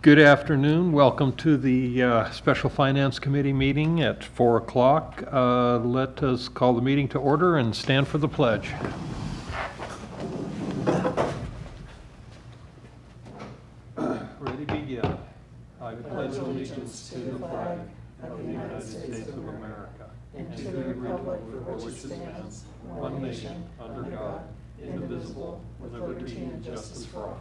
Good afternoon. Welcome to the Special Finance Committee meeting at 4 o'clock. Let us call the meeting to order and stand for the pledge. Ready, begin. I pledge allegiance to the flag of the United States of America and to the republic for which it stands, one nation, under God, indivisible, with liberty and justice for all.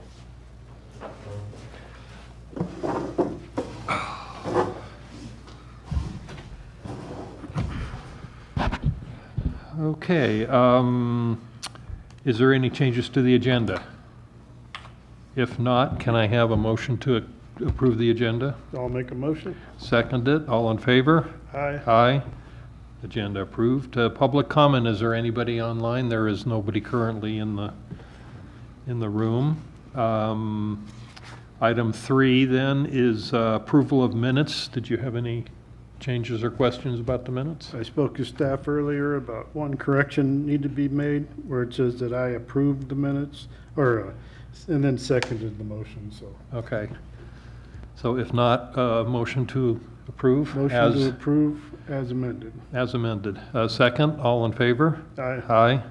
Okay, is there any changes to the agenda? If not, can I have a motion to approve the agenda? I'll make a motion. Seconded, all in favor? Aye. Aye. Agenda approved. Public comment, is there anybody online? There is nobody currently in the room. Item 3 then is approval of minutes. Did you have any changes or questions about the minutes? I spoke to staff earlier about one correction need to be made where it says that I approved the minutes and then seconded the motion, so. Okay. So if not, motion to approve? Motion to approve as amended. As amended. Second, all in favor? Aye. Aye.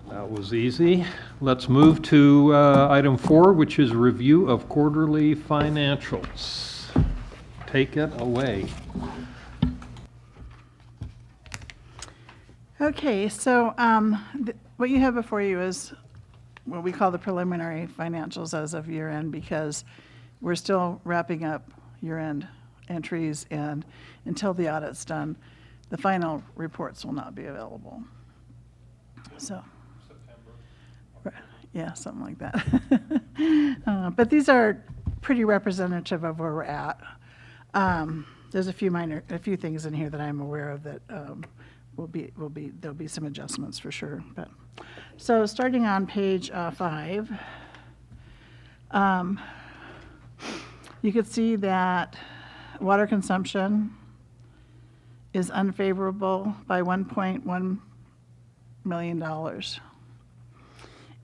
That was easy. Let's move to item 4, which is review of quarterly financials. Take it away. Okay, so what you have before you is what we call the preliminary financials as of year end, because we're still wrapping up year end entries, and until the audit's done, the final reports will not be available. So, yeah, something like that. But these are pretty representative of where we're at. There's a few things in here that I'm aware of that there'll be some adjustments for sure. But so starting on page 5, you could see that water consumption is unfavorable by $1.1 million,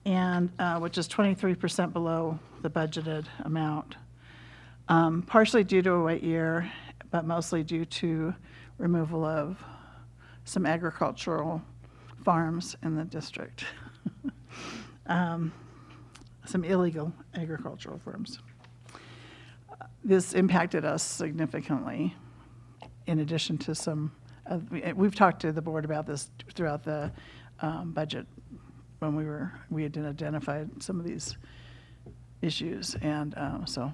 and which is 23% below the budgeted amount. Partially due to a wet year, but mostly due to removal of some agricultural farms in the district. Some illegal agricultural farms. This impacted us significantly, in addition to some, we've talked to the board about this throughout the budget when we had identified some of these issues, and so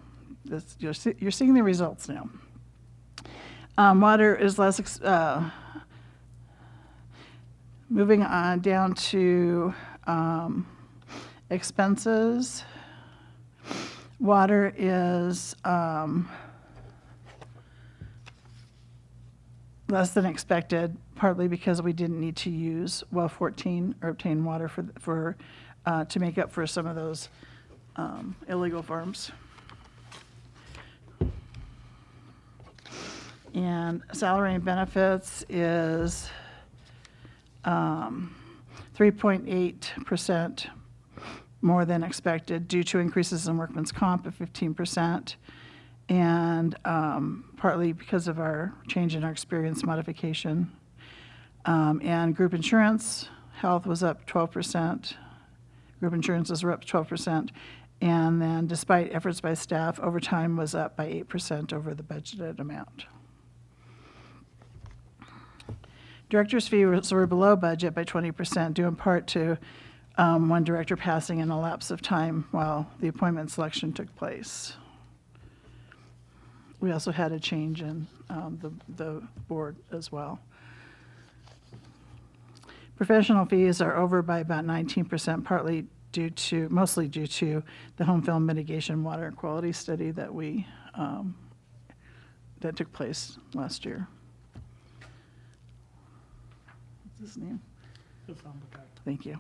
you're seeing the results now. Water is less, moving on down to expenses. Water is less than expected, partly because we didn't need to use well 14 or obtain water for to make up for some of those illegal farms. And salary and benefits is 3.8% more than expected due to increases in workman's comp of 15%, and partly because of our change in our experience modification. And group insurance, health was up 12%. Group insurances were up 12%. And then despite efforts by staff, overtime was up by 8% over the budgeted amount. Director's fees were below budget by 20%, due in part to one director passing in a lapse of time while the appointment selection took place. We also had a change in the board as well. Professional fees are over by about 19%, mostly due to the home film mitigation water quality study that that took place last year. What's his name? It's on the back. Thank you.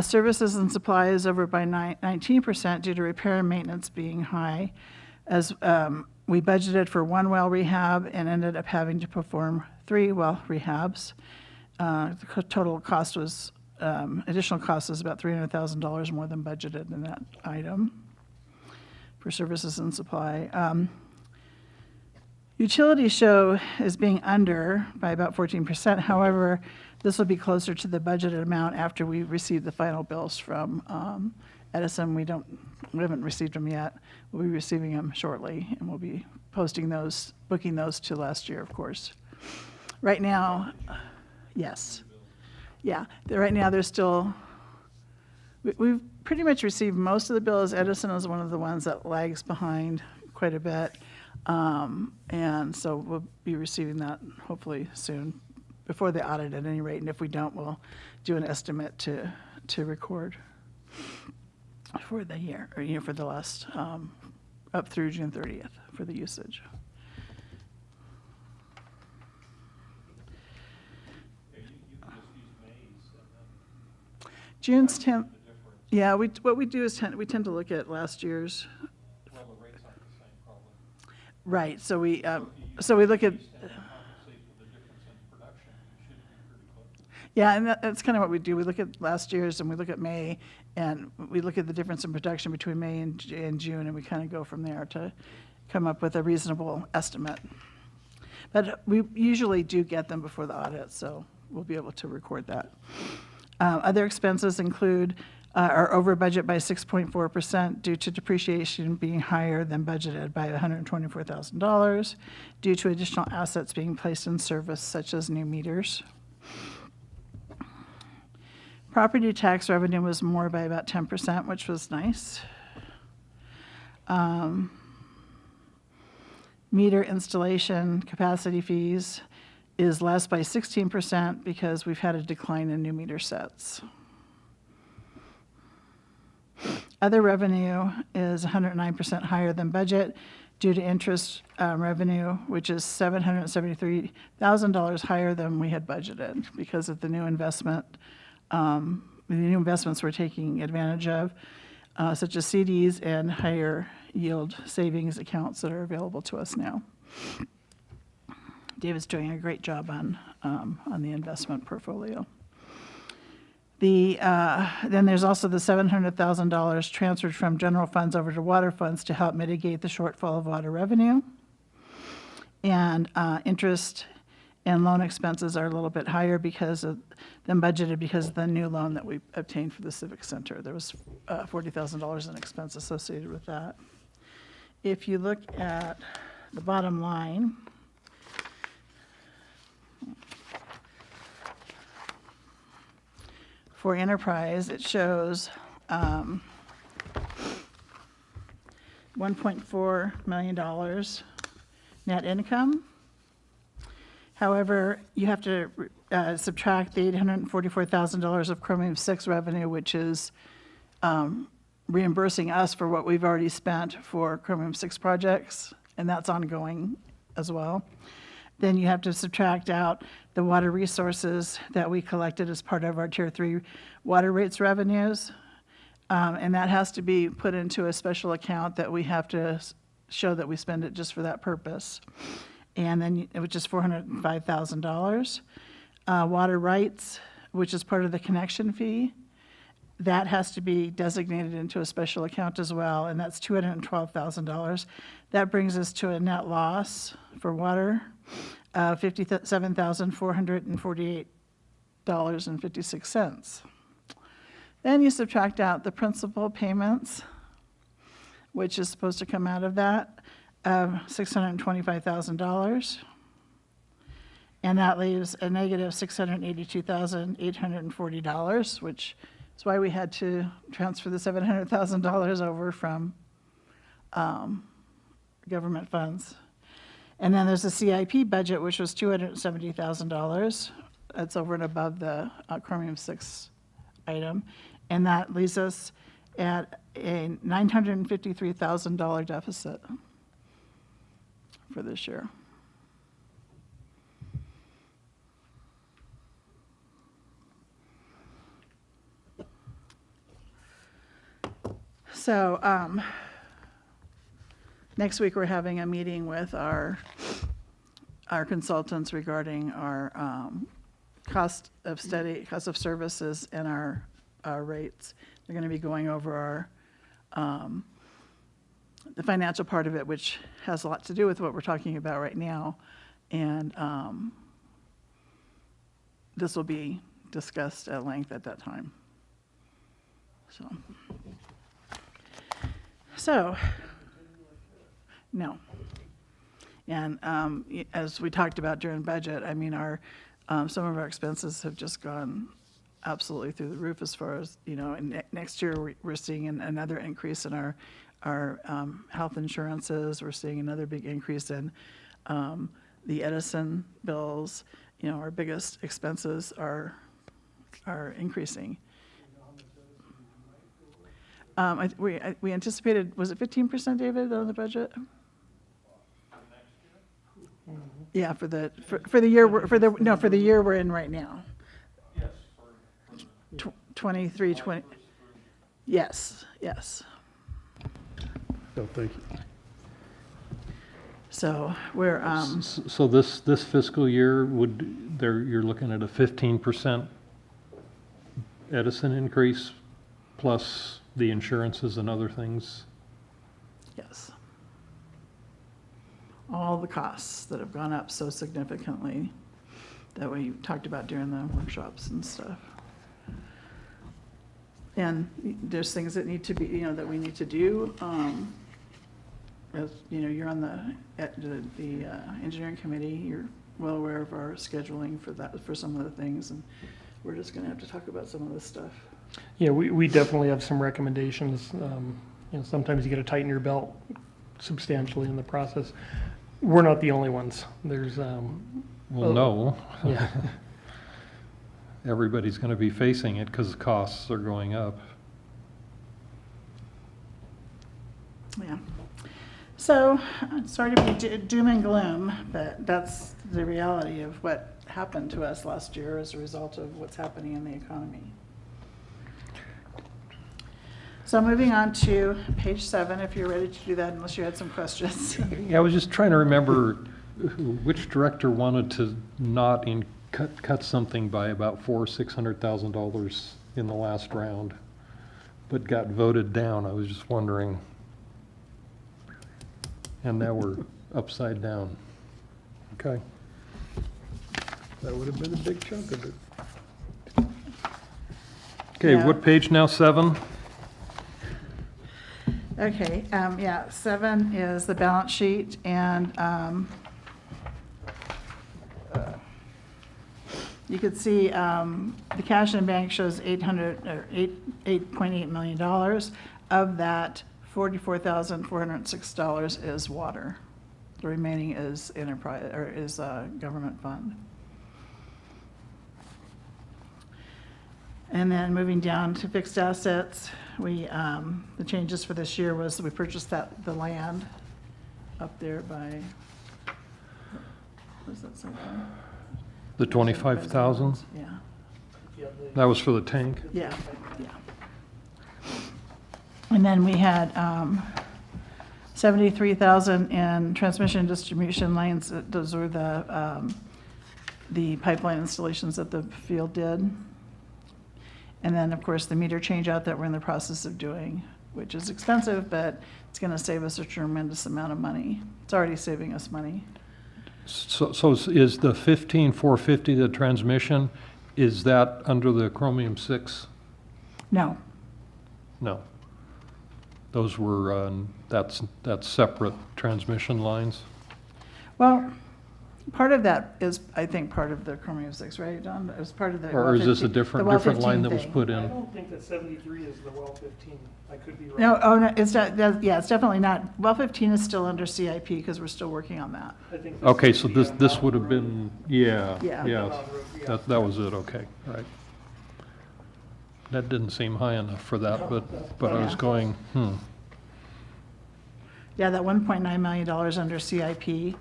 Services and supplies over by 19% due to repair and maintenance being high, as we budgeted for 1 well rehab and ended up having to perform 3 well rehabs. The total cost was additional cost is about $300,000 more than budgeted in that item for services and supply. Utilities show as being under by about 14%. However, this will be closer to the budgeted amount after we receive the final bills from Edison. We haven't received them yet. We'll be receiving them shortly, and we'll be posting those, booking those to last year, of course. Right now, yes. Yeah, right now there's still, we've pretty much received most of the bills. Edison is one of the ones that lags behind quite a bit. And so we'll be receiving that hopefully soon, before the audit at any rate. And if we don't, we'll do an estimate to record for the year, or, for the last, up through June 30th for the usage. June's 10th, yeah, what we do is we tend to look at last year's. Well, the rates aren't the same probably. Right, so we look at, Compensate for the difference in production, you should be pretty close. yeah, and that's kind of what we do. We look at last year's and we look at May, and we look at the difference in production between May and June, and we kind of go from there to come up with a reasonable estimate. But we usually do get them before the audit, so we'll be able to record that. Other expenses include are over budget by 6.4% due to depreciation being higher than budgeted by $124,000 due to additional assets being placed in service, such as new meters. Property tax revenue was more by about 10%, which was nice. Meter installation capacity fees is less by 16% because we've had a decline in new meter sets. Other revenue is 109% higher than budget due to interest revenue, which is $773,000 higher than we had budgeted because of the new investment, the new investments we're taking advantage of, such as CDs and higher yield savings accounts that are available to us now. David's doing a great job on the investment portfolio. Then there's also the $700,000 transferred from general funds over to water funds to help mitigate the shortfall of water revenue. And interest and loan expenses are a little bit higher than budgeted because of the new loan that we obtained for the Civic Center. There was $40,000 in expense associated with that. If you look at the bottom line, for enterprise, it shows $1.4 million net income. However, you have to subtract the $844,000 of Chromium-6 revenue, which is reimbursing us for what we've already spent for Chromium-6 projects, and that's ongoing as well. Then you have to subtract out the water resources that we collected as part of our Tier 3 water rates revenues. And that has to be put into a special account that we have to show that we spend it just for that purpose. And then, which is $405,000. Water rights, which is part of the connection fee, that has to be designated into a special account as well, and that's $212,000. That brings us to a net loss for water, $57,448.56. Then you subtract out the principal payments, which is supposed to come out of that, $625,000. And that leaves a negative $682,840, which is why we had to transfer the $700,000 over from government funds. And then there's a CIP budget, which was $270,000. That's over and above the Chromium-6 item. And that leaves us at a $953,000 deficit for this year. So next week we're having a meeting with our consultants regarding our cost of services and our rates. They're going to be going over the financial part of it, which has a lot to do with what we're talking about right now. And this will be discussed at length at that time. So, no. And as we talked about during budget, I mean, some of our expenses have just gone absolutely through the roof as far as, and next year we're seeing another increase in our health insurances. We're seeing another big increase in the Edison bills. Our biggest expenses are increasing. We anticipated, was it 15%, David, on the budget? Yeah, for the year for the year we're in right now. Yes. 23, 20. Yes. So thank you. So we're So this fiscal year, you're looking at a 15% Edison increase plus the insurances and other things? yes. All the costs that have gone up so significantly that we talked about during the workshops and stuff. And there's things that need to be, that we need to do. As you're on the engineering committee, you're well aware of our scheduling for some of the things, and we're just going to have to talk about some of this stuff. Yeah, we definitely have some recommendations. Sometimes you got to tighten your belt substantially in the process. We're not the only ones. There's No. yeah. Everybody's going to be facing it because the costs are going up. Yeah. So, sorry to be doom and gloom, but that's the reality of what happened to us last year as a result of what's happening in the economy. So moving on to page 7, if you're ready to do that, unless you had some questions. Yeah, I was just trying to remember which director wanted to not cut something by about $400,000 or $600,000 in the last round, but got voted down. I was just wondering. And now we're upside down. Okay. That would have been a big chunk of it. Okay, Yeah. what page now, 7? Okay, 7 is the balance sheet, and you could see the cash in bank shows $8.8 million. Of that, $44,406 is water. The remaining is government fund. And then moving down to fixed assets, the changes for this year was we purchased the land up there by, what was that something? The 25,000? Yeah, That was for the tank? yeah. And then we had 73,000 in transmission and distribution lines. Those were the pipeline installations that the field did. And then, of course, the meter change out that we're in the process of doing, which is expensive, but it's going to save us a tremendous amount of money. It's already saving us money. So is the 15,450, the transmission, is that under the chromium 6? No, No. Those were, that's separate transmission lines? well, part of that is, I think, part of the Chromium 6, right, Don? It was part of the. Or is this a the different well line 15 that was thing. put I in? don't think that 73 is the well 15. I could be wrong. No, it's not, it's definitely not. Well 15 is still under CIP because we're still working on that. I think Okay, so would be this on would have Mountain been, yeah, Yeah. yeah, Road. Mountain Road, yeah. that was it, okay, right. That didn't seem high enough for that, but I was Yeah. going, Yeah, that $1.9 million under CIP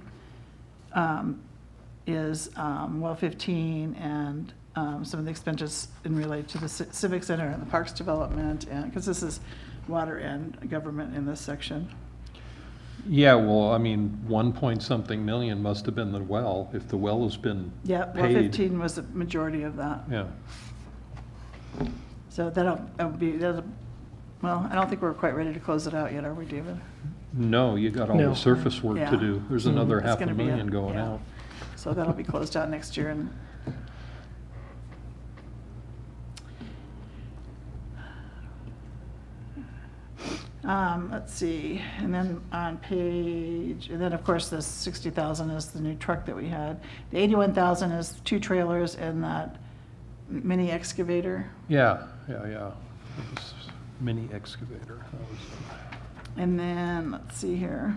is well 15 and some of the expenses in relate to the Civic Center and the Parks Development, and because this is water and government in this section. Yeah, well, I mean, 1 point something million must have been the well, if the well has been Yeah, well, paid. 15 was the majority of that. Yeah, So that'll be, well, I don't think we're quite ready to close it out yet, are we, David? no, you got all No. the surface work Yeah. to do. There's Mhm. another It's half a gonna be million going yeah. out. So that'll be closed out next year and let's see, and then on page, and then of course the 60,000 is the new truck that we had. The 81,000 is 2 trailers and that mini excavator. Yeah. It was Mini excavator. That was- And then, let's see here.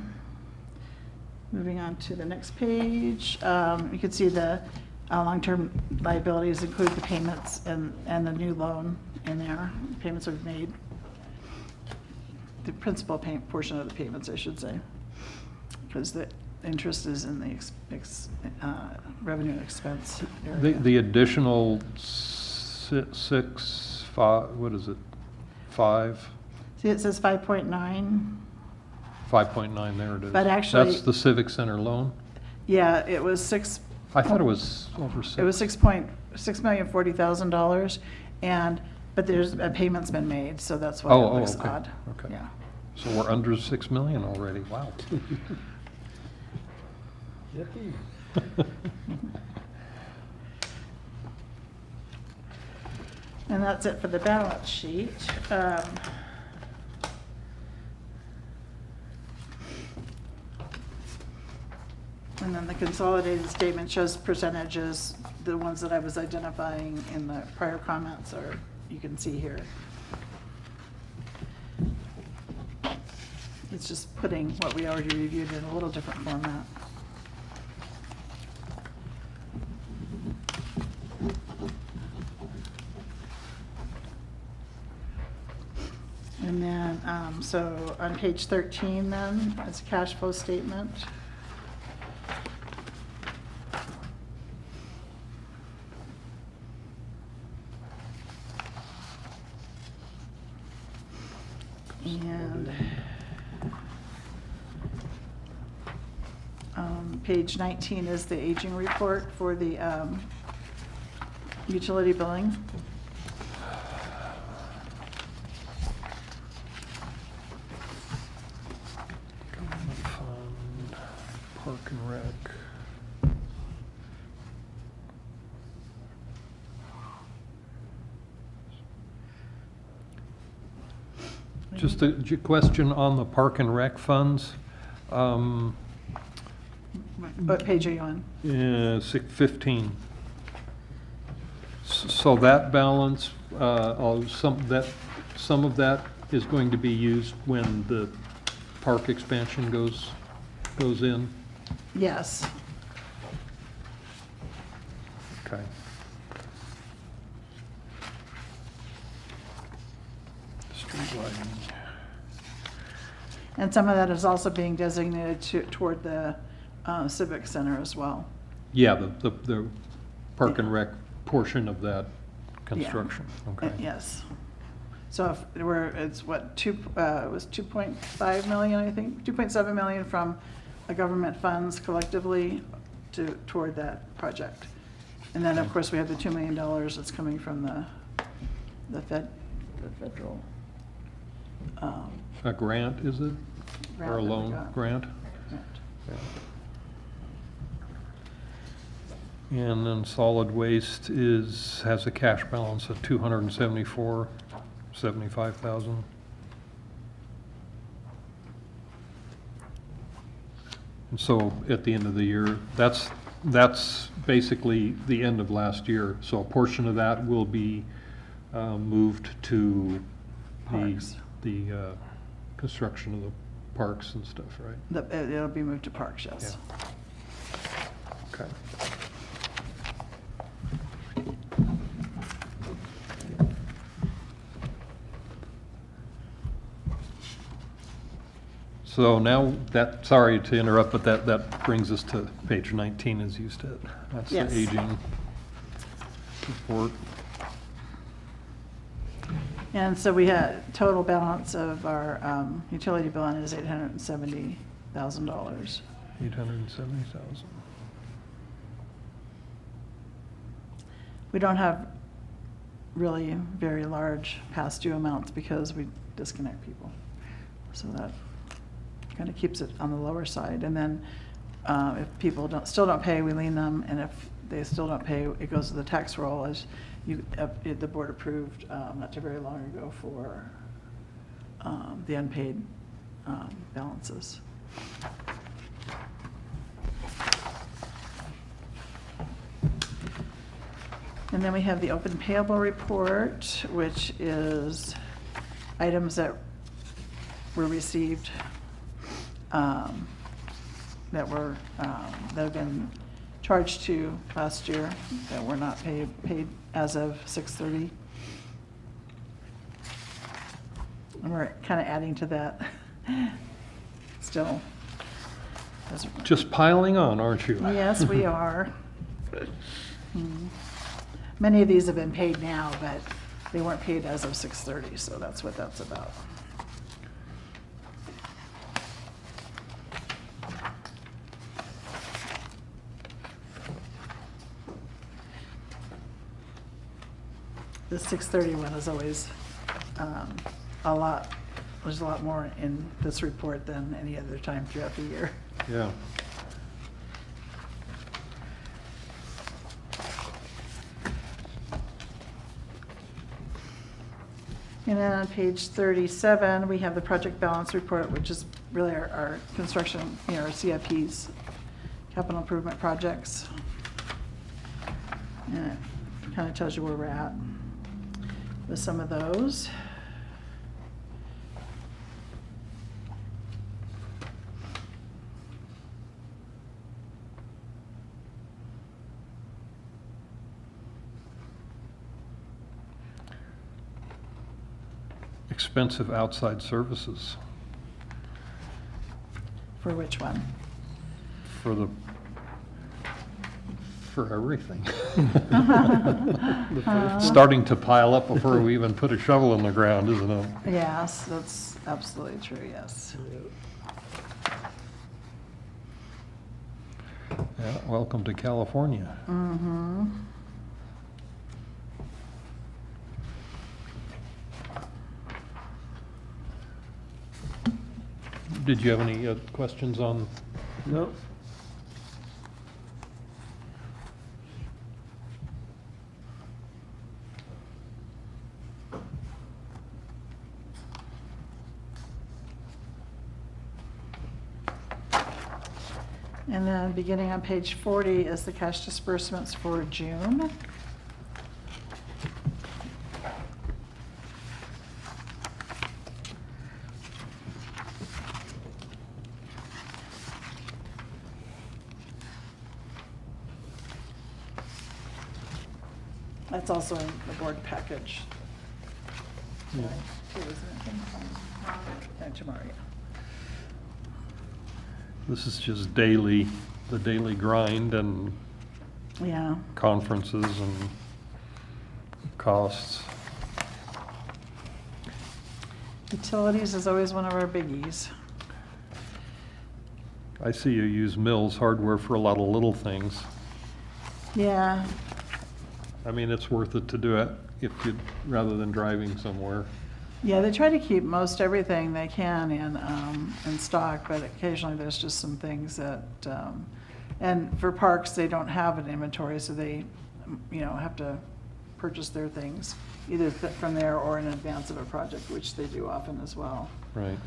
Moving on to the next page, you can see the long-term liabilities include the payments and the new loan in there. Payments we've made. The principal portion of the payments, I should say. Because the interest is in the revenue and expense area. The additional 5, what is it? 5? See, it says 5.9. 5.9, there it is. But actually- That's the Civic Center loan? Yeah, it was 6. I thought it was over 6. It was $6,040,000 but there's, a payment's been made, so that's why it Oh, looks okay, odd. okay. Yeah. So we're under 6 million already, wow. And that's it for the balance sheet. And then the consolidated statement shows percentages, the ones that I was identifying in the prior comments are, you can see here. It's just putting what we already reviewed in a little different format. And then, so on page 13 then, it's a cash flow statement. And page 19 is the aging report for the utility billing. Government fund, Park and Rec. Just a question on the Park and Rec funds. What page are you on? 15. So that balance, some of that is going to be used when the park expansion goes in? Yes. Okay. Street lighting. And some of that is also being designated toward the Civic Center as well. Yeah, the Park and Rec portion of that construction, okay. Yes. So if it's what, it was 2.5 million, I think, 2.7 million from the government funds collectively toward that project. And then, of course, we have the $2 million that's coming from the federal. A grant, is it? Grant Or a that we loan got. grant? Grant. Yeah. And then solid waste has a cash balance of $275,000. And so at the end of the year, that's basically the end of last year. So a portion of that will be moved to Parks. the construction of the parks and stuff, right? It'll be moved to parks, yes. Okay. So now sorry to interrupt, but that brings us to page 19 as you said. That's the Yes. aging report. And so we had total balance of our utility billing is $870,000. $870,000. 870,000. We don't have really very large past due amounts because we disconnect people. So that kind of keeps it on the lower side. And then if people still don't pay, we lien them, and if they still don't pay, it goes to the tax roll, as the board approved not too very long ago for the unpaid balances. And then we have the open payable report, which is items that were received, that have been charged to last year that were not paid as of 6/30. And we're kind of adding to that still. Just piling on, aren't you? Yes, we are. Many of these have been paid now, but they weren't paid as of 6/30, so that's what that's about. The 6/30 one is always there's a lot more in this report than any other time throughout the year. Yeah. And then on page 37, we have the project balance report, which is really our construction, our CIPs, capital improvement projects. And it kind of tells you where we're at with some of those. Expensive outside services For which one? for everything. Starting to pile up before we even put a shovel in the ground, isn't it? Yes, that's absolutely true, yes. Yeah, welcome to California. Mm-hmm. Did you have any questions on? Nope. And then beginning on page 40 is the cash disbursements for June. That's also in the board package. Yeah. Tomorrow, yeah. This is just the daily grind and Yeah, conferences and costs. utilities is always one of our biggies. I see you use Mills hardware for a lot of little things. Yeah, I mean, it's worth it to do it rather than driving somewhere. yeah, they try to keep most everything they can in stock, but occasionally there's just some things that, and for parks, they don't have an inventory, so they, have to purchase their things either from there or in advance of a project, which they do often as well. Right.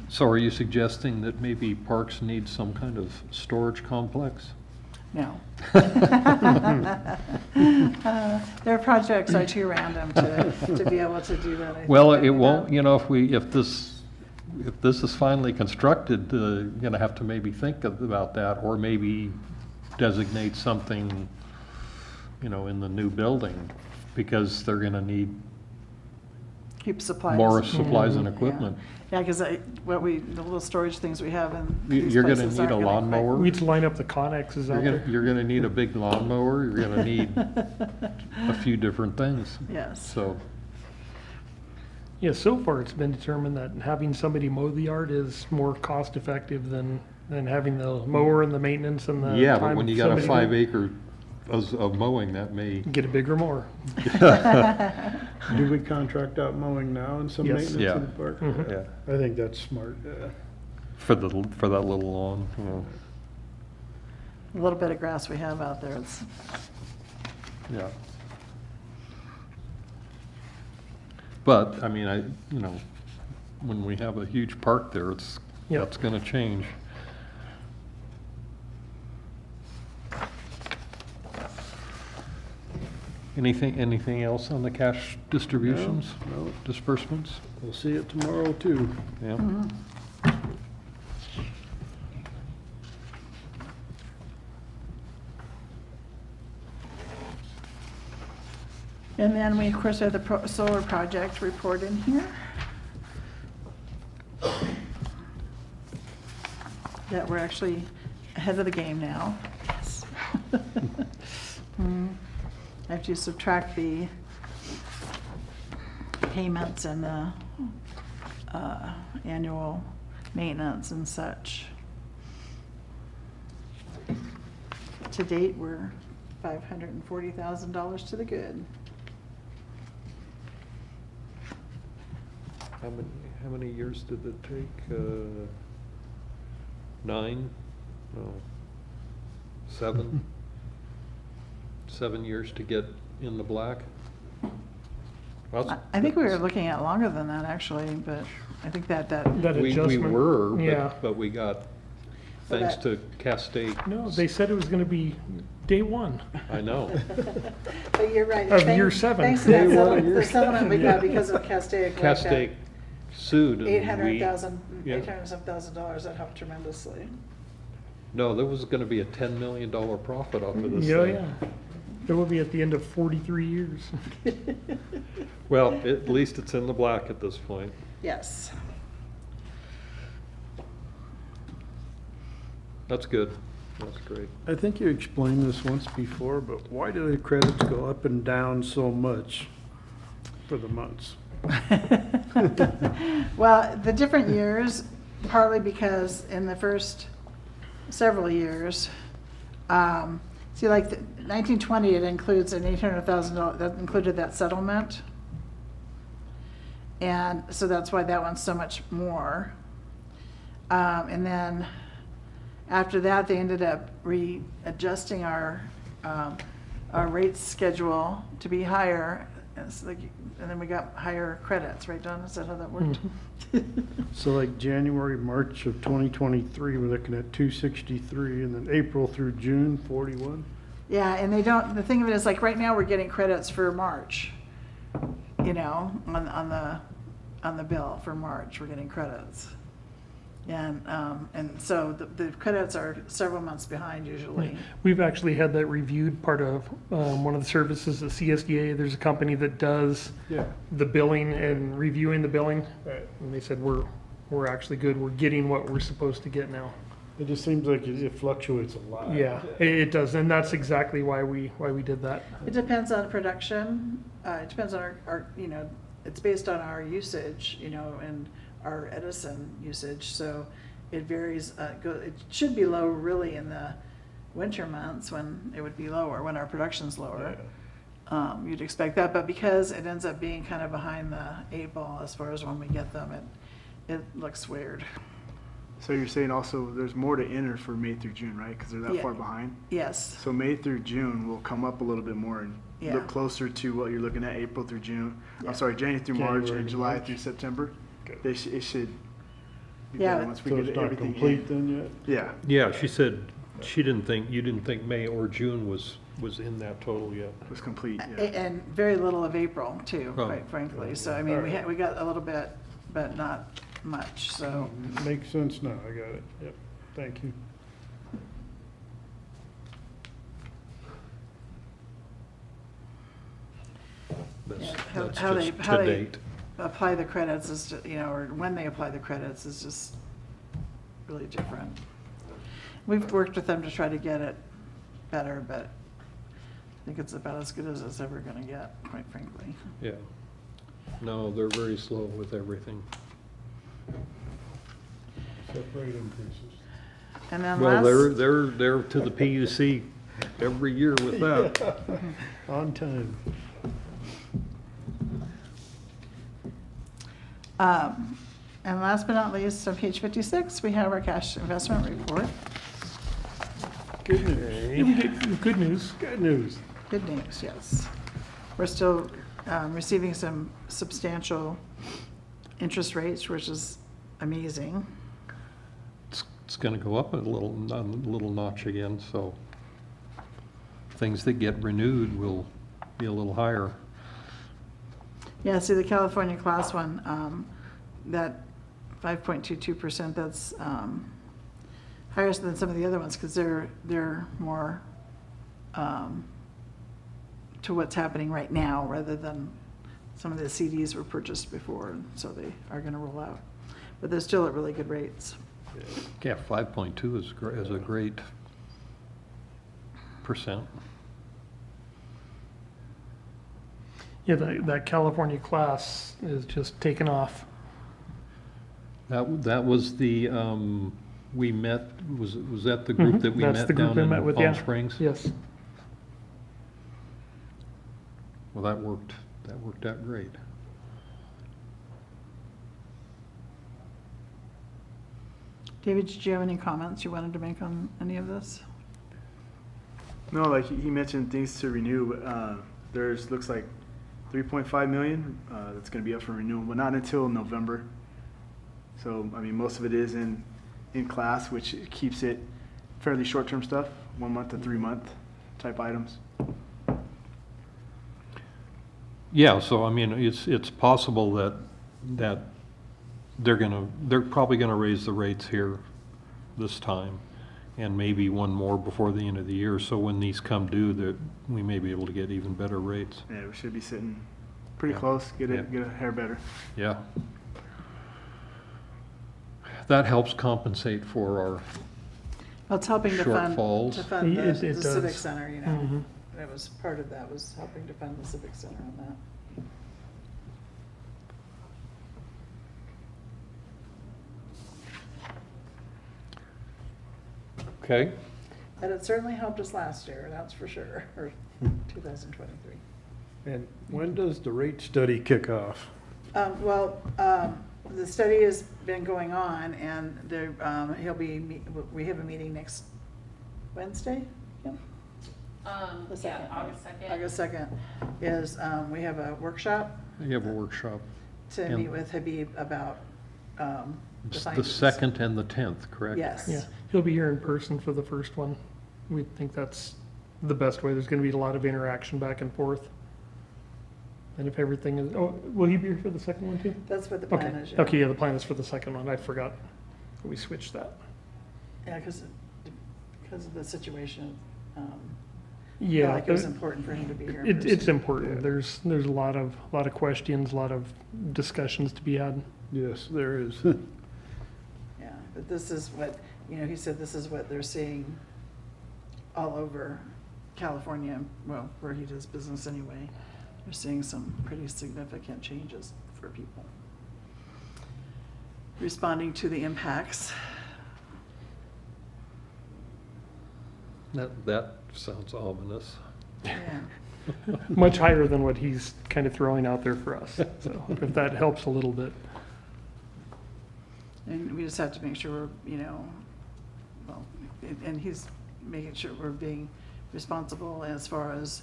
So are you suggesting that maybe parks need some kind of storage complex? No. Their projects are too random to be able to do that. I think. Well, it won't, if this is finally constructed, you're gonna have to maybe think about that, or maybe designate something, in the new building, because they're gonna need Keep supplies. more supplies and Yeah. equipment. Yeah, because the little storage things we have in these You're gonna places need a aren't gonna quite- lawnmower. We need to line up the connexes out there. You're gonna need a big lawnmower, you're gonna need a few different things, Yes. so. Yeah, so far it's been determined that having somebody mow the yard is more cost effective than having the mower and the maintenance and the Yeah, but time when you of got a somebody 5 acre of mowing, that may, Get a bigger mower. Do we contract out mowing now and some Yes. maintenance Yeah. in the park? Mhm. yeah, I think that's smart, yeah. for that little lawn, you know, A little bit of grass we have out there, it's, yeah. But, I mean, when we have a huge park there, Yep. that's gonna change. Anything else on the cash distributions, No, disbursements? we'll see it tomorrow too. Yeah, and then we, of course, have the solar project report in here. That we're actually ahead of the game now. Yes. After you subtract the payments and the annual maintenance and such. To date, we're $540,000 to the good. how many years did it take? 9? No, 7? 7 years to get in the black? Well, I think we were looking at longer than that, actually, but I think that, That We adjustment. were, Yeah. but we got, thanks to Castaic. No, they said it was gonna be day one. I know. but you're right. Of year 7. Thanks to that Day one of settlement, year the settlement we got seven, because of Castaic. Castaic sued and we. Yeah. $800,000, that helped tremendously. No, there was gonna be a $10 million profit off of this Yeah, thing. yeah. It will be at the end of 43 years. Well, at least it's in the black at this point. Yes. That's good. That's great. I think you explained this once before, but why do the credits go up and down so much for the months? Well, the different years, partly because in the first several years, see, like 1920, it includes an $800,000, that included that settlement. And so that's why that one's so much more. And then after that, they ended up readjusting our rate schedule to be higher. And then we got higher credits, right, Don? Is that how that worked? So like January, March of 2023, we're looking at 263, and then April through June, 41? Yeah, and they don't, the thing of it is, like, right now, we're getting credits for March, you know, on the bill for March, we're getting credits. And so the credits are several months behind usually. We've actually had that reviewed, part of one of the services at CSDA. There's a company that does Yeah. the billing and reviewing the billing. Right. And they said, we're actually good. We're getting what we're supposed to get now. It just seems like it fluctuates a lot. Yeah, it does. And that's exactly why we did that. It depends on production, it depends on our, you know, it's based on our usage, you know, and our Edison usage, so it varies, it should be low really in the winter months when it would be lower, when our production's lower. You'd expect that, but because it ends up being kind of behind the 8 ball as far as when we get them, it looks weird. So you're saying also there's more to enter for May through June, right? Because they're that Yeah. far behind. Yes, So May through June will come up a little bit more and Yeah. look closer to what you're looking at April through June. Yeah. I'm sorry, January through March January and to July March. through September. Good. It should be Yeah. better once we So get it's not everything complete in. then yet? Yeah. Yeah, she said, you didn't think May or June was in that total yet. It was complete, yeah. and very little of April too, Oh. quite frankly, so I mean, we got a little bit, but not much, so. Makes sense now, I got it, yep, thank you. That's How that's they- just how to they- date. Apply the credits is, you know, or when they apply the credits is just really different. We've worked with them to try to get it better, but I think it's about as good as it's ever gonna get, quite frankly. Yeah. No, they're very slow with everything. Except rate increases. And then Well, last, they're to the PUC every year with that. On time. and last but not least, on page 56, we have our cash investment report. Good news. Yeah, we get good news. Good news. Good news, yes. We're still receiving some substantial interest rates, which is amazing. It's gonna go up a little notch again, so things that get renewed will be a little higher. Yeah, see, the California class one, that 5.22%, that's higher than some of the other ones, because they're more to what's happening right now, rather than some of the CDs were purchased before, so they are gonna roll out. But they're still at really good rates. Yeah, 5.2 is a great percent. Yeah, that California class is just taken off. That was the, we met, was that the group Mhm, that we that's met the group down we in met with, Palm yeah. Springs? Yes. Well, that worked out great. David, did you have any comments you wanted to make on any of this? No, like he mentioned things to renew, there's, looks like 3.5 million, that's gonna be up for renewal, but not until November. So, I mean, most of it is in class, which keeps it fairly short-term stuff, 1 month to 3 month type items. Yeah, so I mean, it's possible that they're probably gonna raise the rates here this time, and maybe one more before the end of the year, so when these come due, that we may be able to get even better rates. Yeah, we should be sitting pretty Yeah. close, get Yeah. a hair better. Yeah. That helps compensate for our, Well, it's helping to fund, Shortfalls. It the Civic does. Center, you know. Mhm. That was, part of that was helping to fund the Civic Center on that. okay? And it certainly helped us last year, that's for sure, or 2023. And when does the rate study kick off? The study has been going on, and there, we have a meeting next Wednesday? Yep. The Yeah, second, right? August 2nd. August 2nd is, we have a workshop You have a workshop. to And- meet with Habib about the The findings. 2nd and the 10th, correct? Yes. Yeah, he'll be here in person for the first one. We think that's the best way. There's gonna be a lot of interaction back and forth. And if everything is, oh, will he be here for the second one too? That's what the plan Okay, is, yeah. okay, yeah, the plan is for the second one. I forgot. We switched that. Yeah, because of the situation, I felt Yeah. like it was important for him to be here. in It's person. important. There's a lot of questions, a lot of discussions to be had. Yes, there is. Yeah, but this is what, he said this is what they're seeing all over California, well, where he does business anyway. They're seeing some pretty significant changes for people. Responding to the impacts. That sounds ominous. Yeah. Much higher than what he's kind of throwing out there for us. So if that helps a little bit. And we just have to make sure we're, well, and he's making sure we're being responsible as far as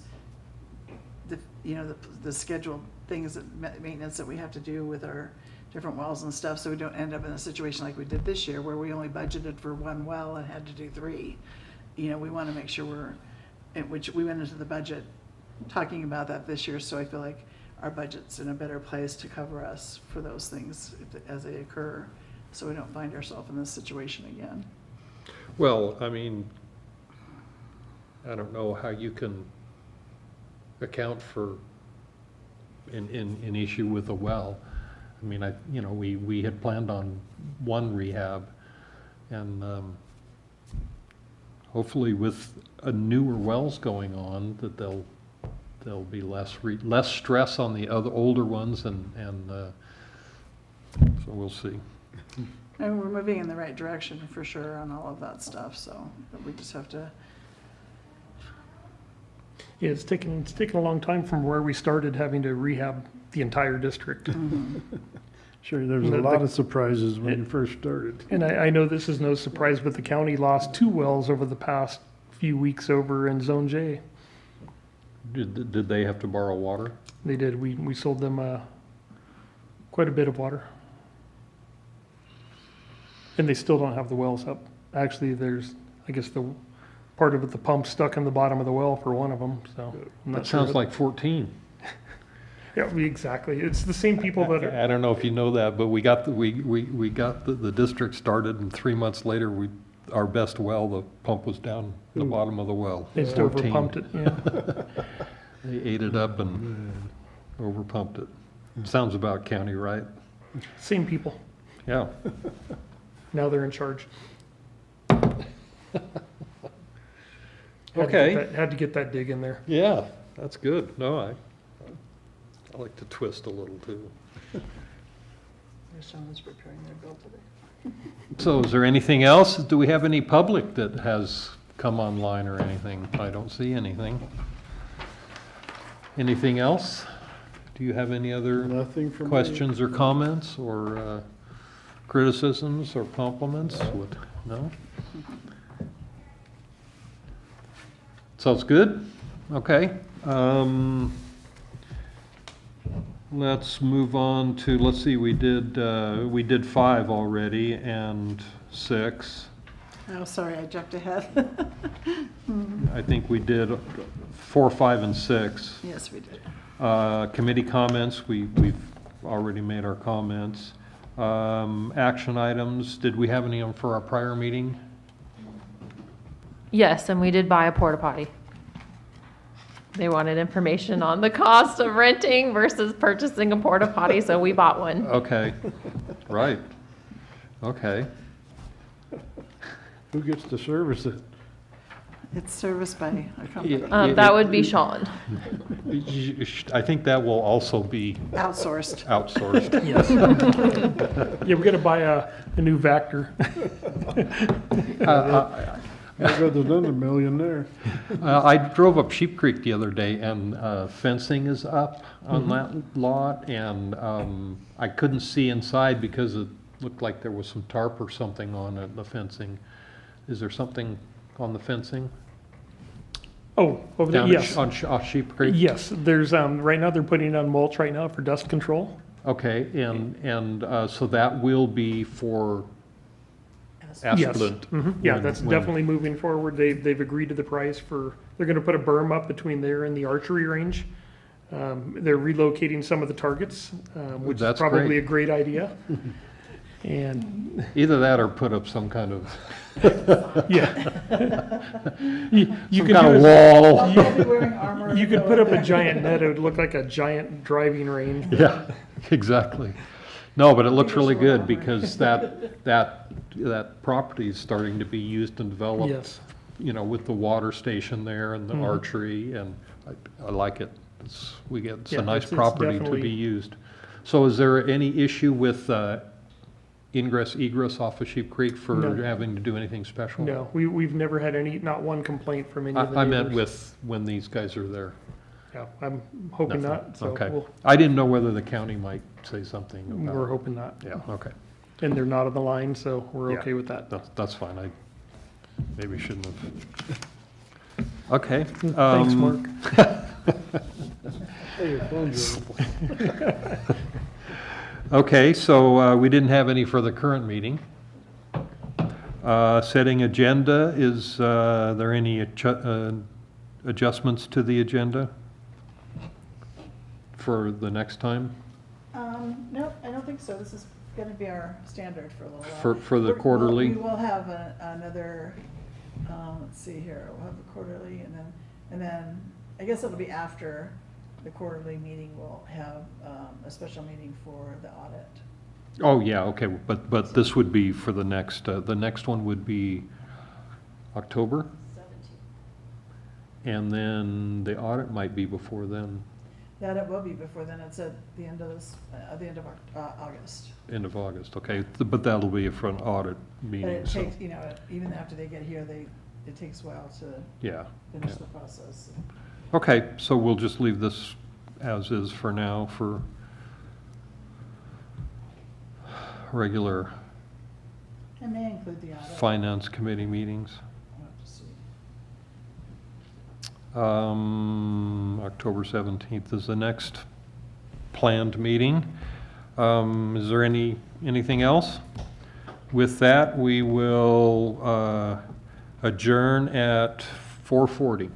the scheduled things, maintenance that we have to do with our different wells and stuff, so we don't end up in a situation like we did this year, where we only budgeted for one well and had to do 3. We want to make sure which we went into the budget talking about that this year, so I feel like our budget's in a better place to cover us for those things as they occur, so we don't find ourselves in this situation again. Well, I mean, I don't know how you can account for an issue with a well. I mean, we had planned on one rehab, and hopefully with newer wells going on, that there'll be less stress on the other older ones, and so we'll see. And we're moving in the right direction for sure on all of that stuff, so we just have to, Yeah, it's taken a long time from where we started having to rehab the entire district. Sure, there's a lot of surprises when you first started. And I know this is no surprise, but the county lost 2 wells over the past few weeks over in Zone J. Did they have to borrow water? They did. We sold them quite a bit of water. And they still don't have the wells up. Actually, there's, I guess, the part of it, the pump stuck in the bottom of the well for one of them, so. I'm not That sure sounds what- like 14. Yeah, exactly. It's the same people that are, I don't know if you know that, but we got the district started, and 3 months later, our best well, the pump was down the bottom of the well. they just 14. overpumped it, yeah. They ate it up and overpumped it. Sounds about county, right? Same people. Yeah. Now they're in charge. Okay. Had to get that dig in there. Yeah, that's good. No, I like to twist a little too. someone's preparing their bill today. So is there anything else? Do we have any public that has come online or anything? I don't see anything. Anything else? Do you have any other Nothing from me. questions or comments or criticisms or compliments? No? Sounds good? Okay. Let's move on to, let's see, we did 5 already and 6. Oh, sorry, I jumped ahead. I think we did 4, 5, and 6. Yes, we did. Committee comments, we've already made our comments. Action items, did we have any for our prior meeting? Yes, and we did buy a porta potty. They wanted information on the cost of renting versus purchasing a porta potty, so we bought one. Okay, right, okay. Who gets to service it? It's serviced by a company, That would be Sean. I think that will also be outsourced. outsourced. Yes. Yeah, we're gonna buy a new Vector. I've got another million there. I drove up Sheep Creek the other day, and fencing is up on that lot, and I couldn't see inside because it looked like there was some tarp or something on it, the fencing. Is there something on the fencing? Oh, over there, Down yes. on Sheep Creek? Yes, there's, right now they're putting on mulch right now for dust control. Okay, and so that will be for Yes. asphalt? Yeah, when- that's when- definitely moving forward. They've agreed to the price for, they're gonna put a berm up between there and the archery range. They're relocating some of the targets, which is That's probably great. a great idea. And, Either that or put up some kind of, yeah. You some could kind do of a- wall. I'll be wearing armor. You could put up a giant net, it would look like a giant driving range. Yeah, exactly. No, but it looks really good because that property is starting to be used and developed. Yes. You know, with the water station there and the archery, and I like it. It's Yeah, a nice it's property to definitely- be used. So is there any issue with ingress egress off of Sheep Creek for No. having to do anything special? No, we've never had not one complaint from any of the I meant neighbors. with when these guys are there. Yeah, I'm hoping Nothing. not, so Okay. I didn't know whether the county might say something about. we're hoping not. Yeah, okay. And they're not on the line, so we're Yeah. okay with that. That's fine. I maybe shouldn't have. Okay. Thanks, Mark. Hey, your phone's ringing. Okay, so we didn't have any for the current meeting. Setting agenda, is there any adjustments to the agenda for the next time? No, I don't think so. This is gonna be our standard for a little while. For the We're- quarterly? We will have another, let's see here, we'll have a quarterly and then, I guess it'll be after the quarterly meeting, we'll have, a special meeting for the audit. Oh, yeah, okay, but this would be for the next one would be October? And then the audit might be before then, That it will be before then, it's at the end of this, the end of August. end of August, okay? But that'll be for an audit But meeting, it so, takes, even after they get here, it takes a while to yeah. finish yeah. the process. Okay, so we'll just leave this as is for now for regular And may include the audit. finance committee meetings. We'll have to see. October 17th is the next planned meeting. Is there anything else? With that, we will adjourn at 4:40.